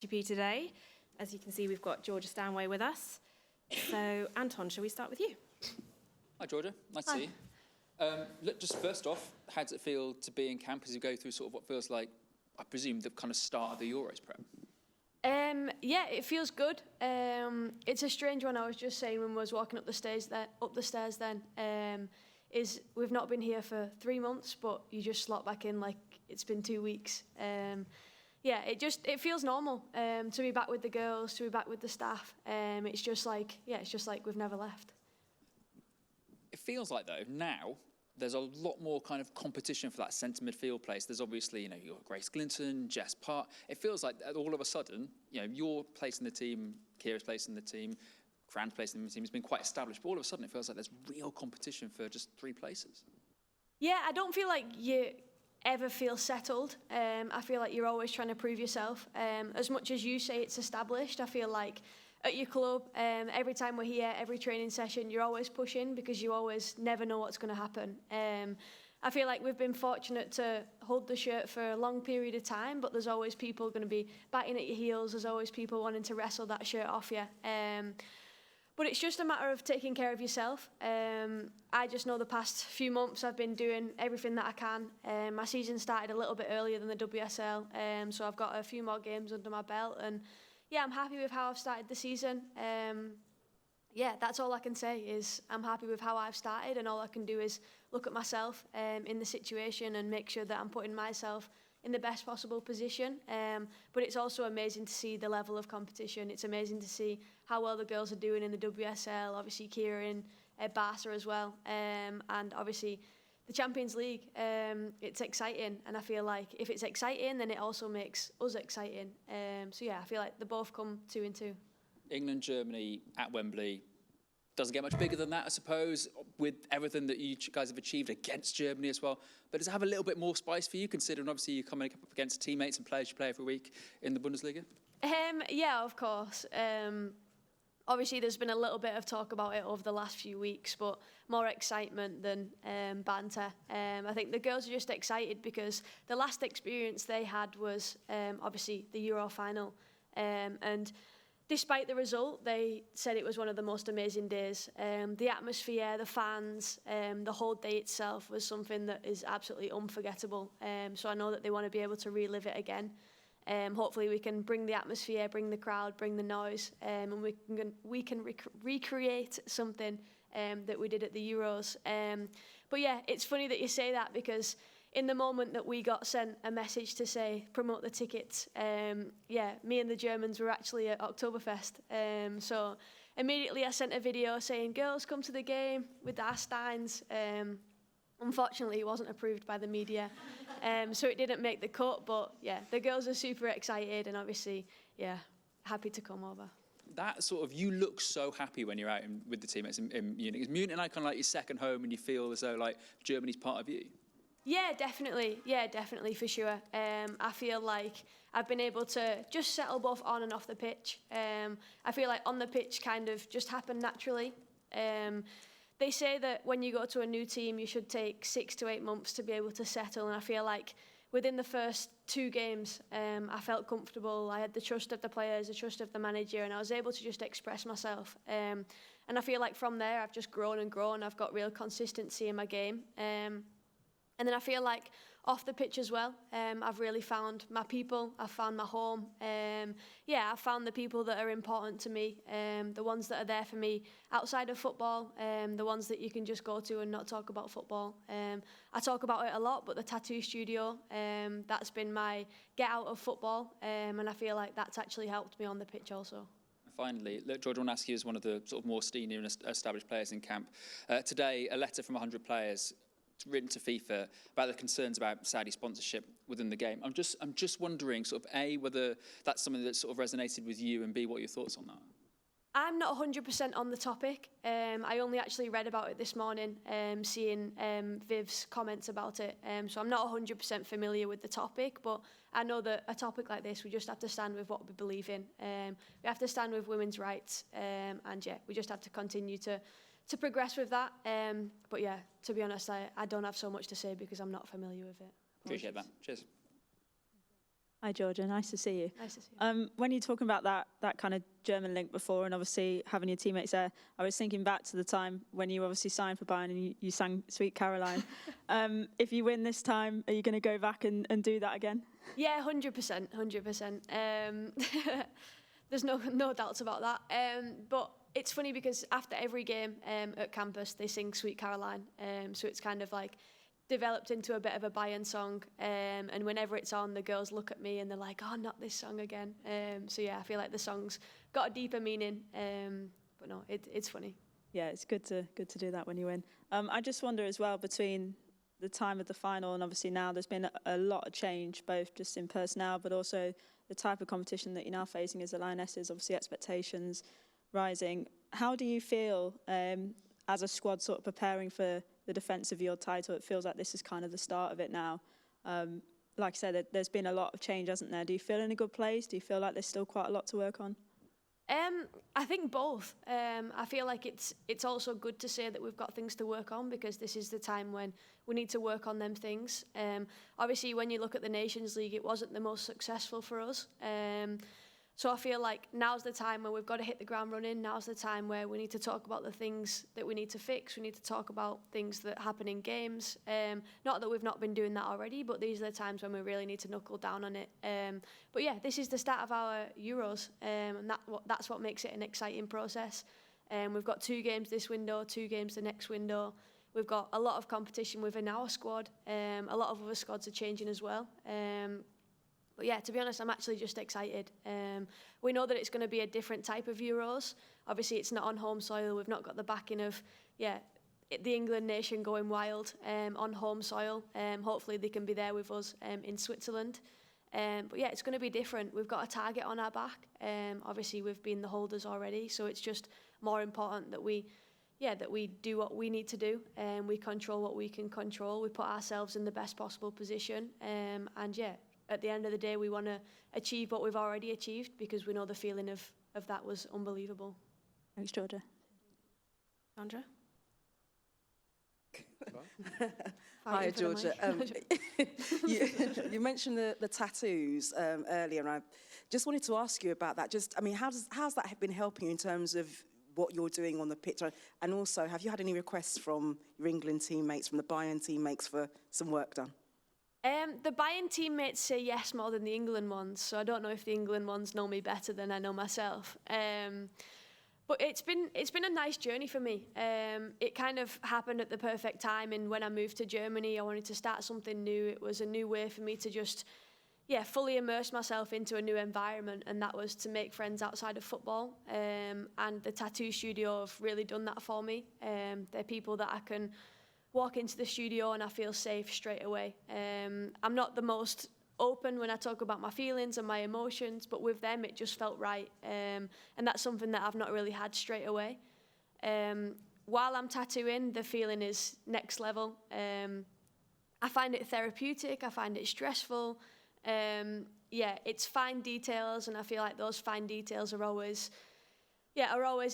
GP today. As you can see, we've got Georgia Stanway with us. So, Anton, shall we start with you? Hi, Georgia. Nice to see you. Look, just first off, how does it feel to be in camp as you go through sort of what feels like, I presume, the kind of start of the Euros prep? Yeah, it feels good. It's a strange one. I was just saying when I was walking up the stairs. Is we've not been here for 3 months, but you just slot back in like it's been 2 weeks. Yeah, it feels normal to be back with the girls, to be back with the staff. It's just like we've never left. It feels like though now there's a lot more kind of competition for that centre midfield place. There's obviously, you've got Grace Clinton, Jess Park. It feels like all of a sudden, your place in the team, Kira's place in the team, Fran's place in the team has been quite established. But all of a sudden, it feels like there's real competition for just 3 places. Yeah, I don't feel like you ever feel settled. I feel like you're always trying to prove yourself. As much as you say it's established, I feel like at your club, every time we're here, every training session, you're always pushing because you always never know what's going to happen. I feel like we've been fortunate to hold the shirt for a long period of time, but there's always people going to be biting at your heels. There's always people wanting to wrestle that shirt off you. But it's just a matter of taking care of yourself. I just know the past few months I've been doing everything that I can. My season started a little bit earlier than the WSL, so I've got a few more games under my belt. And yeah, I'm happy with how I've started the season. Yeah, that's all I can say is I'm happy with how I've started, and all I can do is look at myself in the situation and make sure that I'm putting myself in the best possible position. But it's also amazing to see the level of competition. It's amazing to see how well the girls are doing in the WSL, obviously Kira in Barca as well, and obviously the Champions League. It's exciting, and I feel like if it's exciting, then it also makes us exciting. So yeah, I feel like they both come 2 and 2. England, Germany at Wembley doesn't get much bigger than that, I suppose, with everything that you guys have achieved against Germany as well. But does it have a little bit more spice for you, considering obviously you're coming up against teammates and players you play every week in the Bundesliga? Yeah, of course. Obviously, there's been a little bit of talk about it over the last few weeks, but more excitement than banter. I think the girls are just excited because the last experience they had was obviously the Euro final. And despite the result, they said it was one of the most amazing days. The atmosphere, the fans, the whole day itself was something that is absolutely unforgettable. So I know that they want to be able to relive it again. Hopefully we can bring the atmosphere, bring the crowd, bring the noise, and we can recreate something that we did at the Euros. But yeah, it's funny that you say that because in the moment that we got sent a message to say promote the tickets, yeah, me and the Germans were actually at Oktoberfest. So immediately I sent a video saying, girls, come to the game with our Steins. Unfortunately, it wasn't approved by the media, so it didn't make the cut. But yeah, the girls are super excited and obviously, yeah, happy to come over. That sort of, you look so happy when you're out with the teammates in Munich. Is Munich kind of like your second home and you feel as though like Germany's part of you? Yeah, definitely. Yeah, definitely, for sure. I feel like I've been able to just settle both on and off the pitch. I feel like on the pitch kind of just happened naturally. They say that when you go to a new team, you should take 6 to 8 months to be able to settle. And I feel like within the first 2 games, I felt comfortable. I had the trust of the players, the trust of the manager, and I was able to just express myself. And I feel like from there, I've just grown and grown. I've got real consistency in my game. And then I feel like off the pitch as well, I've really found my people. I've found my home. Yeah, I've found the people that are important to me, the ones that are there for me outside of football, the ones that you can just go to and not talk about football. I talk about it a lot, but the tattoo studio, that's been my get out of football, and I feel like that's actually helped me on the pitch also. Finally, look, George, I want to ask you as one of the sort of more senior and established players in camp. Today, a letter from 100 players written to FIFA about the concerns about Saudi sponsorship within the game. I'm just wondering, sort of, A, whether that's something that sort of resonated with you, and B, what are your thoughts on that? I'm not 100% on the topic. I only actually read about it this morning, seeing Viv's comments about it. So I'm not 100% familiar with the topic, but I know that a topic like this, we just have to stand with what we believe in. We have to stand with women's rights, and yeah, we just have to continue to progress with that. But yeah, to be honest, I don't have so much to say because I'm not familiar with it. Appreciate that. Cheers. Hi, Georgia. Nice to see you. Nice to see you. When you're talking about that kind of German link before, and obviously having your teammates there, I was thinking back to the time when you obviously signed for Bayern and you sang Sweet Caroline. If you win this time, are you going to go back and do that again? Yeah, 100%, 100%. There's no doubts about that. But it's funny because after every game at campus, they sing Sweet Caroline. So it's kind of like developed into a bit of a Bayern song. And whenever it's on, the girls look at me and they're like, oh, not this song again. So yeah, I feel like the song's got a deeper meaning. But no, it's funny. Yeah, it's good to do that when you win. I just wonder as well, between the time of the final and obviously now, there's been a lot of change, both just in personnel, but also the type of competition that you're now facing as the Lionesses, obviously expectations rising. How do you feel as a squad sort of preparing for the defence of your title? It feels like this is kind of the start of it now. Like I said, there's been a lot of change, hasn't there? Do you feel in a good place? Do you feel like there's still quite a lot to work on? I think both. I feel like it's also good to say that we've got things to work on, because this is the time when we need to work on them things. Obviously, when you look at the Nations League, it wasn't the most successful for us. So I feel like now's the time where we've got to hit the ground running. Now's the time where we need to talk about the things that we need to fix. We need to talk about things that happen in games. Not that we've not been doing that already, but these are the times when we really need to knuckle down on it. But yeah, this is the start of our Euros, and that's what makes it an exciting process. We've got 2 games this window, 2 games the next window. We've got a lot of competition within our squad. A lot of other squads are changing as well. But yeah, to be honest, I'm actually just excited. We know that it's going to be a different type of Euros. Obviously, it's not on home soil. We've not got the backing of, the England nation going wild on home soil. Hopefully, they can be there with us in Switzerland. But yeah, it's going to be different. We've got a target on our back. Obviously, we've been the holders already, so it's just more important that we do what we need to do, and we control what we can control. We put ourselves in the best possible position, at the end of the day, we want to achieve what we've already achieved, because we know the feeling of that was unbelievable. Thanks, Georgia. Sandra? Hi, Georgia. You mentioned the tattoos earlier, and I just wanted to ask you about that. How's that been helping you in terms of what you're doing on the pitch? And also, have you had any requests from your England teammates, from the Bayern teammates, for some work done? The Bayern teammates say yes more than the England ones, so I don't know if the England ones know me better than I know myself. But it's been a nice journey for me. It kind of happened at the perfect time, and when I moved to Germany, I wanted to start something new. It was a new way for me to just, fully immerse myself into a new environment, and that was to make friends outside of football. And the tattoo studio have really done that for me. They're people that I can walk into the studio and I feel safe straight away. I'm not the most open when I talk about my feelings and my emotions, but with them it just felt right. And that's something that I've not really had straight away. While I'm tattooing, the feeling is next level. I find it therapeutic, I find it stressful. It's fine details, and I feel like those fine details are always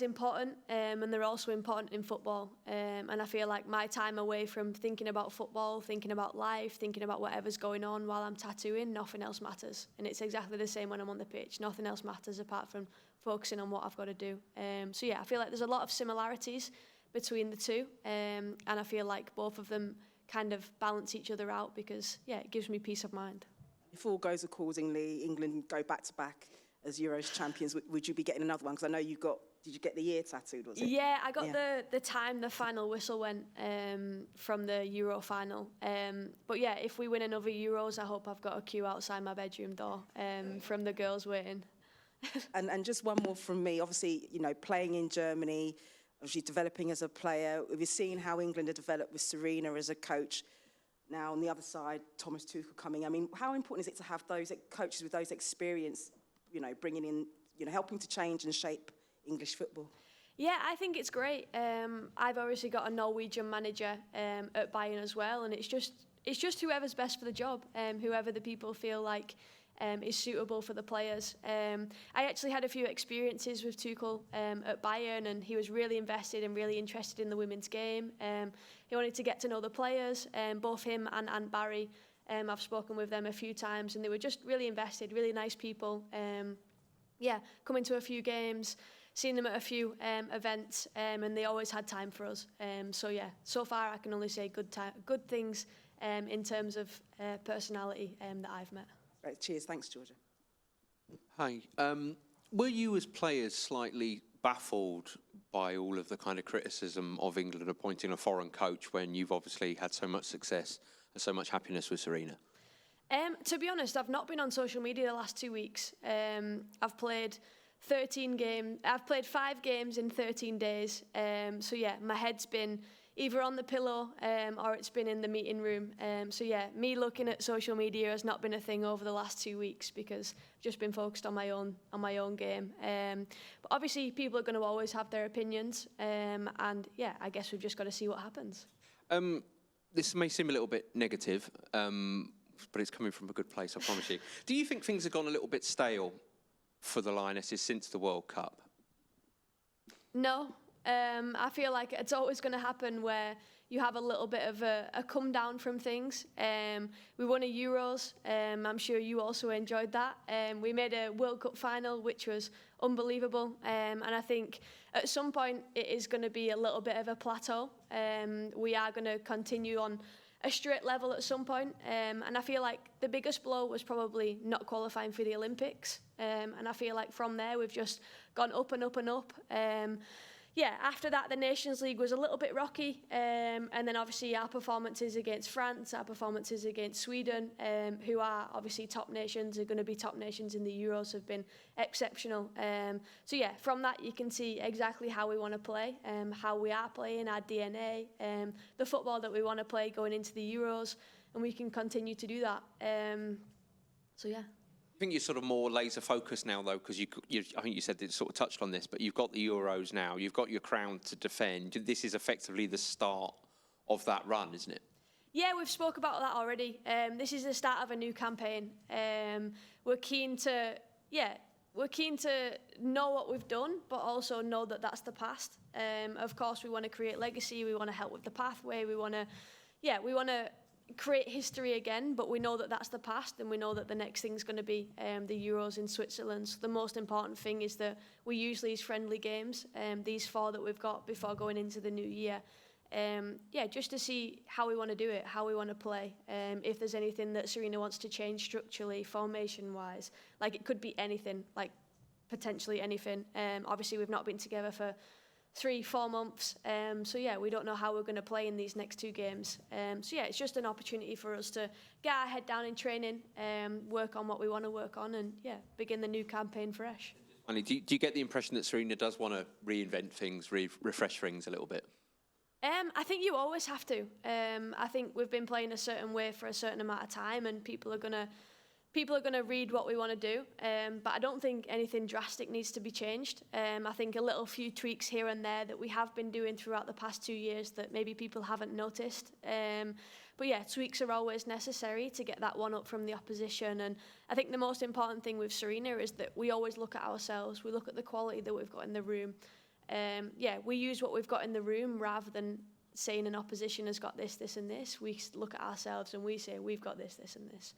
important, and they're also important in football. And I feel like my time away from thinking about football, thinking about life, thinking about whatever's going on while I'm tattooing, nothing else matters. And it's exactly the same when I'm on the pitch. Nothing else matters apart from focusing on what I've got to do. I feel like there's a lot of similarities between the two, and I feel like both of them kind of balance each other out, because, it gives me peace of mind. If all goes accordingly, England go back-to-back as Euros champions, would you be getting another one? Because I know did you get the year tattooed, was it? Yeah, I got the time the final whistle went from the Euro final. If we win another Euros, I hope I've got a queue outside my bedroom door from the girls waiting. and just one more from me. Obviously, playing in Germany, obviously developing as a player. We've seen how England have developed with Serena as a coach. Now, on the other side, Thomas Tuchel coming. I mean, how important is it to have those coaches with those experience, bringing in, helping to change and shape English football? Yeah, I think it's great. I've obviously got a Norwegian manager at Bayern as well, and it's just whoever's best for the job, whoever the people feel like is suitable for the players. I actually had a few experiences with Tuchel at Bayern, and he was really invested and really interested in the women's game. He wanted to get to know the players, both him and Barry. I've spoken with them a few times, and they were just really invested, really nice people. Coming to a few games, seen them at a few events, and they always had time for us. So far I can only say good things in terms of personality that I've met. Right, cheers. Thanks, Georgia. Hi. Were you as players slightly baffled by all of the kind of criticism of England appointing a foreign coach when you've obviously had so much success and so much happiness with Serena? To be honest, I've not been on social media the last 2 weeks. I've played 13 games. I've played 5 games in 13 days. My head's been either on the pillow or it's been in the meeting room. Me looking at social media has not been a thing over the last 2 weeks because I've just been focused on my own game. But obviously, people are going to always have their opinions, I guess we've just got to see what happens. This may seem a little bit negative, but it's coming from a good place, I promise you. Do you think things have gone a little bit stale for the Lionesses since the World Cup? No. I feel like it's always going to happen where you have a little bit of a come down from things. We won a Euros. I'm sure you also enjoyed that. We made a World Cup final, which was unbelievable. And I think at some point it is going to be a little bit of a plateau. We are going to continue on a straight level at some point. And I feel like the biggest blow was probably not qualifying for the Olympics. And I feel like from there we've just gone up and up and up. After that, the Nations League was a little bit rocky. And then obviously our performances against France, our performances against Sweden, who are obviously top nations, are going to be top nations in the Euros, have been exceptional. From that you can see exactly how we want to play, how we are playing, our DNA, the football that we want to play going into the Euros, and we can continue to do that. I think you're sort of more laser focused now, though, because I think you said it sort of touched on this, but you've got the Euros now, you've got your crown to defend. This is effectively the start of that run, isn't it? Yeah, we've spoke about that already. This is the start of a new campaign. We're keen to know what we've done, but also know that that's the past. Of course, we want to create legacy. We want to help with the pathway. We want to create history again, but we know that that's the past, and we know that the next thing's going to be the Euros in Switzerland. So the most important thing is that we use these friendly games, these 4 that we've got before going into the new year. Just to see how we want to do it, how we want to play. If there's anything that Serena wants to change structurally, formation-wise, like it could be anything, like potentially anything. Obviously, we've not been together for 3-4 months. We don't know how we're going to play in these next 2 games. It's just an opportunity for us to get our head down in training, work on what we want to work on, and begin the new campaign fresh. Do you get the impression that Serena does want to reinvent things, refresh things a little bit? I think you always have to. I think we've been playing a certain way for a certain amount of time, and people are gonna read what we want to do. But I don't think anything drastic needs to be changed. I think a little few tweaks here and there that we have been doing throughout the past 2 years that maybe people haven't noticed. Tweaks are always necessary to get that one up from the opposition. And I think the most important thing with Serena is that we always look at ourselves. We look at the quality that we've got in the room. We use what we've got in the room rather than saying an opposition has got this, this, and this. We look at ourselves and we say we've got this, this, and this.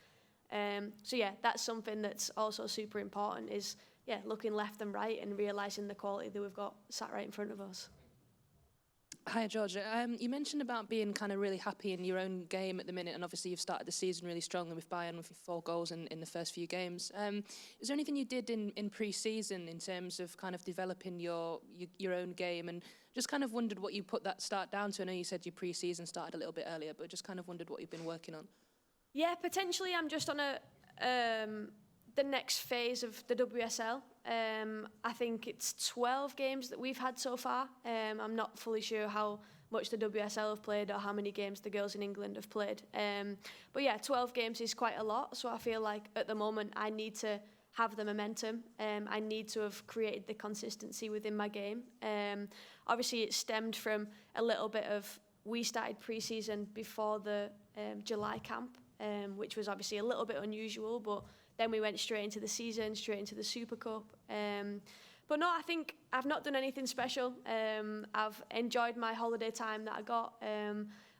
That's something that's also super important is, looking left and right and realising the quality that we've got sat right in front of us. Hi, Georgia. You mentioned about being kind of really happy in your own game at the minute, and obviously you've started the season really strongly with Bayern with 4 goals in the first few games. Is there anything you did in pre-season in terms of kind of developing your own game, and just kind of wondered what you put that start down to? I know you said your pre-season started a little bit earlier, but just kind of wondered what you've been working on. Yeah, potentially I'm just on the next phase of the WSL. I think it's 12 games that we've had so far. I'm not fully sure how much the WSL have played or how many games the girls in England have played. 12 games is quite a lot, so I feel like at the moment I need to have the momentum. I need to have created the consistency within my game. Obviously, it stemmed from a little bit of, we started pre-season before the July camp, which was obviously a little bit unusual, but then we went straight into the season, straight into the Super Cup. But no, I think I've not done anything special. I've enjoyed my holiday time that I got.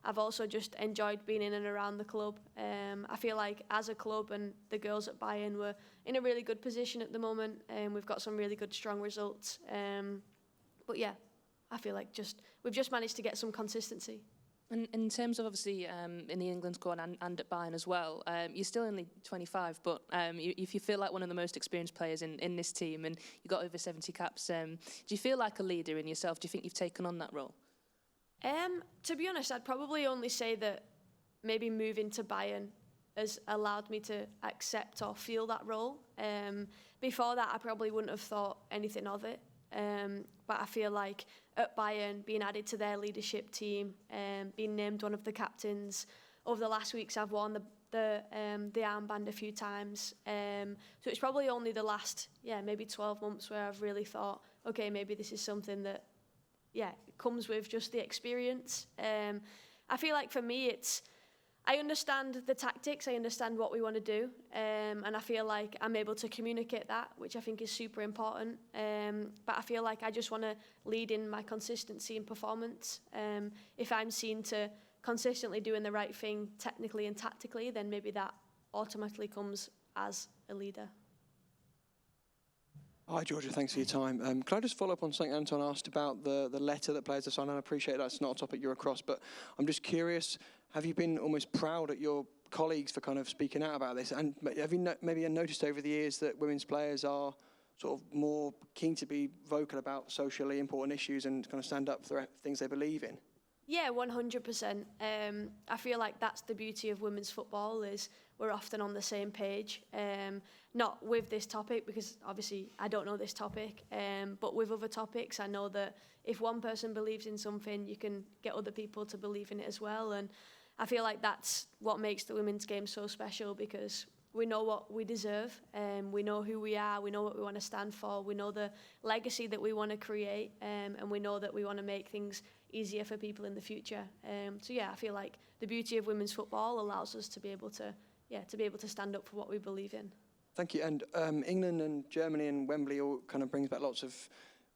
I've also just enjoyed being in and around the club. I feel like as a club and the girls at Bayern, we're in a really good position at the moment, and we've got some really good, strong results. But yeah, I feel like we've just managed to get some consistency. And in terms of obviously in the England squad and at Bayern as well, you're still only 25, but if you feel like one of the most experienced players in this team and you've got over 70 caps, do you feel like a leader in yourself? Do you think you've taken on that role? To be honest, I'd probably only say that maybe moving to Bayern has allowed me to accept or feel that role. Before that, I probably wouldn't have thought anything of it. But I feel like at Bayern, being added to their leadership team, being named one of the captains, over the last weeks I've worn the armband a few times. So it's probably only the last, maybe 12 months where I've really thought, okay, maybe this is something that, comes with just the experience. I feel like for me, I understand the tactics, I understand what we want to do, and I feel like I'm able to communicate that, which I think is super important. But I feel like I just want to lead in my consistency and performance. If I'm seen to consistently doing the right thing technically and tactically, then maybe that automatically comes as a leader. Hi, Georgia. Thanks for your time. Can I just follow up on something Anton asked about the letter that players have signed? I appreciate that's not a topic you're across, but I'm just curious, have you been almost proud at your colleagues for kind of speaking out about this? And have you maybe noticed over the years that women's players are sort of more keen to be vocal about socially important issues and kind of stand up for things they believe in? Yeah, 100%. I feel like that's the beauty of women's football, is we're often on the same page. Not with this topic, because obviously I don't know this topic, but with other topics, I know that if one person believes in something, you can get other people to believe in it as well. And I feel like that's what makes the women's game so special, because we know what we deserve, we know who we are, we know what we want to stand for, we know the legacy that we want to create, and we know that we want to make things easier for people in the future. So yeah, I feel like the beauty of women's football allows us to be able to stand up for what we believe in. Thank you. And England and Germany and Wembley all kind of brings back lots of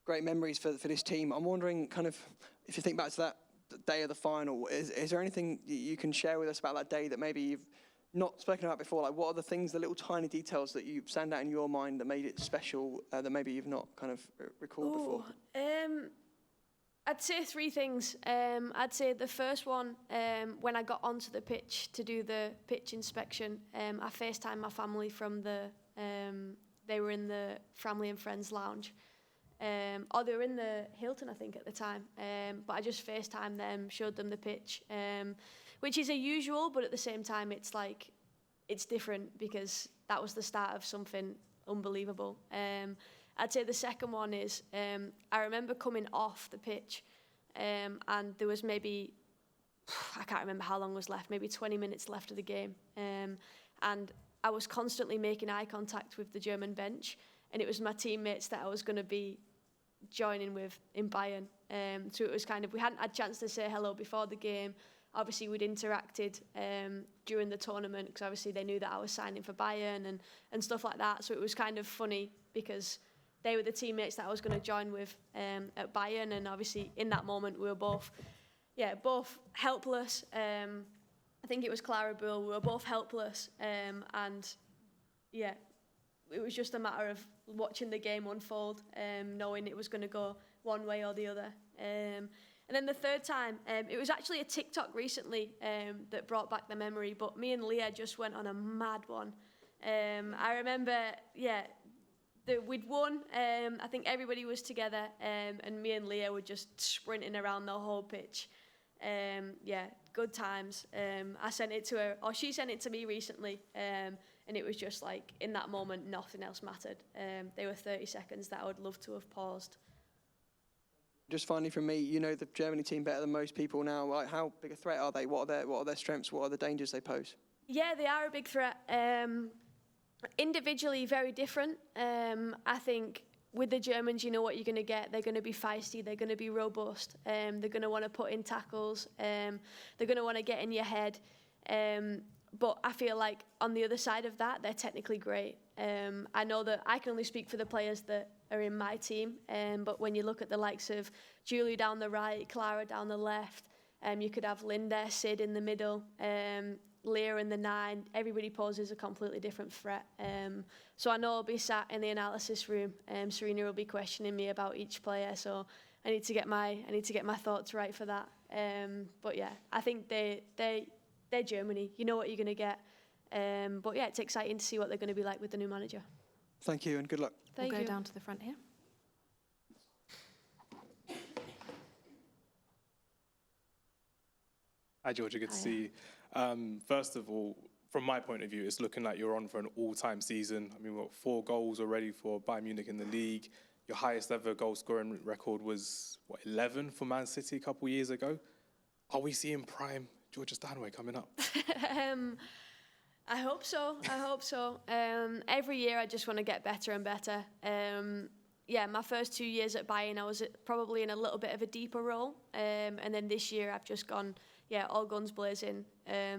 great memories for this team. I'm wondering, kind of, if you think back to that day of the final, is there anything you can share with us about that day that maybe you've not spoken about before? Like, what are the things, the little tiny details that you stand out in your mind that made it special, that maybe you've not kind of recalled before? I'd say three things. I'd say the first one, when I got onto the pitch to do the pitch inspection, I FaceTimed my family from they were in the family and friends lounge. Or they were in the Hilton, I think, at the time. But I just FaceTimed them, showed them the pitch, which is unusual, but at the same time, it's different, because that was the start of something unbelievable. I'd say the second one is, I remember coming off the pitch, and there was maybe, I can't remember how long was left, maybe 20 minutes left of the game. And I was constantly making eye contact with the German bench, and it was my teammates that I was going to be joining with in Bayern. So it was kind of, we hadn't had a chance to say hello before the game. Obviously, we'd interacted during the tournament, because obviously they knew that I was signing for Bayern and stuff like that. So it was kind of funny, because they were the teammates that I was going to join with at Bayern, and obviously in that moment we were both helpless. I think it was Clara Bull. We were both helpless, and yeah, it was just a matter of watching the game unfold, knowing it was going to go one way or the other. And then the third time, it was actually a TikTok recently that brought back the memory, but me and Leah just went on a mad one. I remember, we'd won. I think everybody was together, and me and Leah were just sprinting around the whole pitch. Good times. I sent it to her, or she sent it to me recently, and it was just like, in that moment, nothing else mattered. They were 30 seconds that I would love to have paused. Just finally from me, you know the Germany team better than most people now. Like, how big a threat are they? What are their strengths? What are the dangers they pose? Yeah, they are a big threat. Individually, very different. I think with the Germans, you know what you're going to get. They're going to be feisty. They're going to be robust. They're going to want to put in tackles. They're going to want to get in your head. But I feel like on the other side of that, they're technically great. I know that I can only speak for the players that are in my team. But when you look at the likes of Julie down the right, Clara down the left, You could have Linda, Sid in the middle, Leah in the 9. Everybody poses a completely different threat. So I know I'll be sat in the analysis room. Serena will be questioning me about each player. So I need to get my thoughts right for that. But yeah, I think they're Germany. You know what you're going to get. But yeah, it's exciting to see what they're going to be like with the new manager. Thank you and good luck. We'll Thank you. go down to the front here. Hi, Georgia. Good to see you. First of all, from my point of view, it's looking like you're on for an all-time season. I mean, 4 goals already for Bayern Munich in the league. Your highest ever goal-scoring record was, 11 for Man City a couple of years ago? Are we seeing prime Georgia Stanway coming up? I hope so. Every year I just want to get better and better. Yeah, my first 2 years at Bayern, I was probably in a little bit of a deeper role. And then this year I've just gone, all guns blazing,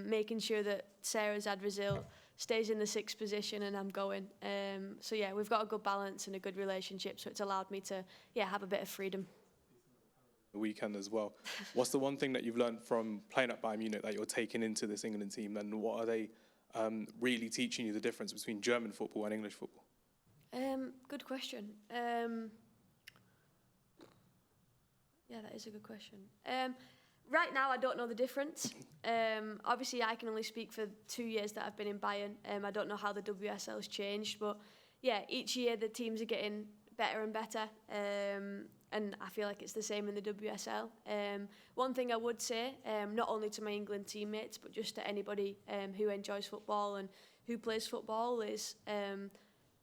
making sure that Sarah Zadrazil stays in the 6th position and I'm going. So yeah, we've got a good balance and a good relationship, so it's allowed me to, have a bit of freedom. The weekend as well. What's the one thing that you've learned from playing at Bayern Munich that you're taking into this England team, and what are they really teaching you the difference between German football and English football? Good question. That is a good question. Right now, I don't know the difference. Obviously, I can only speak for 2 years that I've been in Bayern. I don't know how the WSL has changed, but each year the teams are getting better and better. And I feel like it's the same in the WSL. One thing I would say, not only to my England teammates, but just to anybody who enjoys football and who plays football, is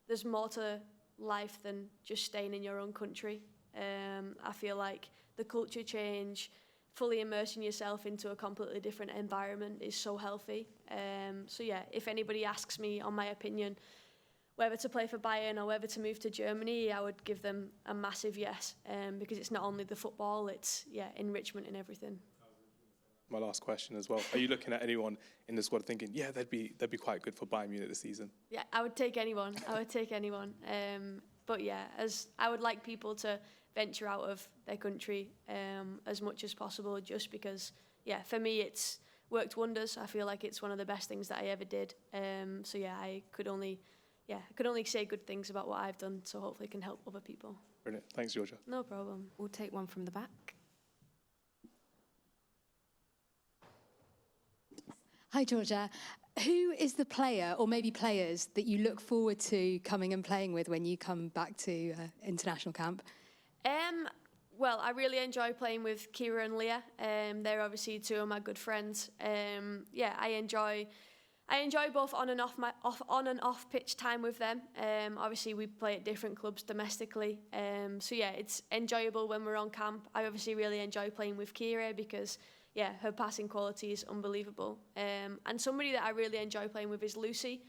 there's more to life than just staying in your own country. I feel like the culture change, fully immersing yourself into a completely different environment is so healthy. So if anybody asks me on my opinion, whether to play for Bayern or whether to move to Germany, I would give them a massive yes, because it's not only the football, it's enrichment and everything. My last question as well. Are you looking at anyone in the squad thinking, they'd be quite good for Bayern Munich this season? Yeah, I would take anyone. But as I would like people to venture out of their country as much as possible, just because, for me it's worked wonders. I feel like it's one of the best things that I ever did. I could only say good things about what I've done, so hopefully it can help other people. Brilliant. Thanks, Georgia. No problem. We'll take one from the back. Hi, Georgia. Who is the player, or maybe players, that you look forward to coming and playing with when you come back to international camp? Well, I really enjoy playing with Kira and Leah. They're obviously 2 of my good friends. I enjoy both on and off pitch time with them. Obviously, we play at different clubs domestically. It's enjoyable when we're on camp. I obviously really enjoy playing with Kira because, her passing quality is unbelievable. And somebody that I really enjoy playing with is Lucy.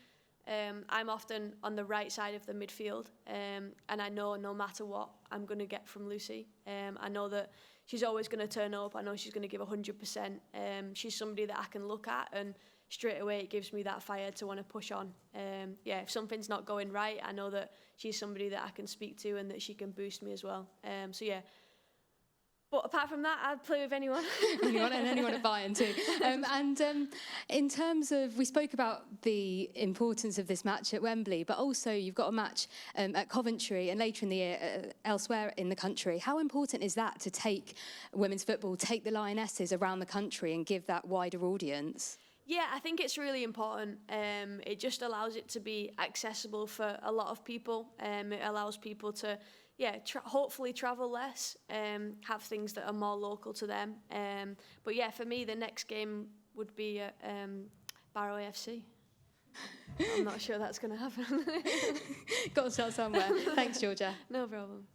I'm often on the right side of the midfield, and I know no matter what, I'm going to get from Lucy. I know that she's always going to turn up. I know she's going to give 100%. She's somebody that I can look at, and straight away it gives me that fire to want to push on. If something's not going right, I know that she's somebody that I can speak to and that she can boost me as well. But apart from that, I'd play with anyone. anyone at Bayern too. In terms of, we spoke about the importance of this match at Wembley, but also you've got a match at Coventry and later in the year elsewhere in the country. How important is that to take women's football, take the Lionesses around the country and give that wider audience? Yeah, I think it's really important. It just allows it to be accessible for a lot of people. It allows people to hopefully travel less, have things that are more local to them. But for me, the next game would be at Barrow AFC. I'm not sure that's going to happen. Got to start somewhere. Thanks, Georgia. No problem.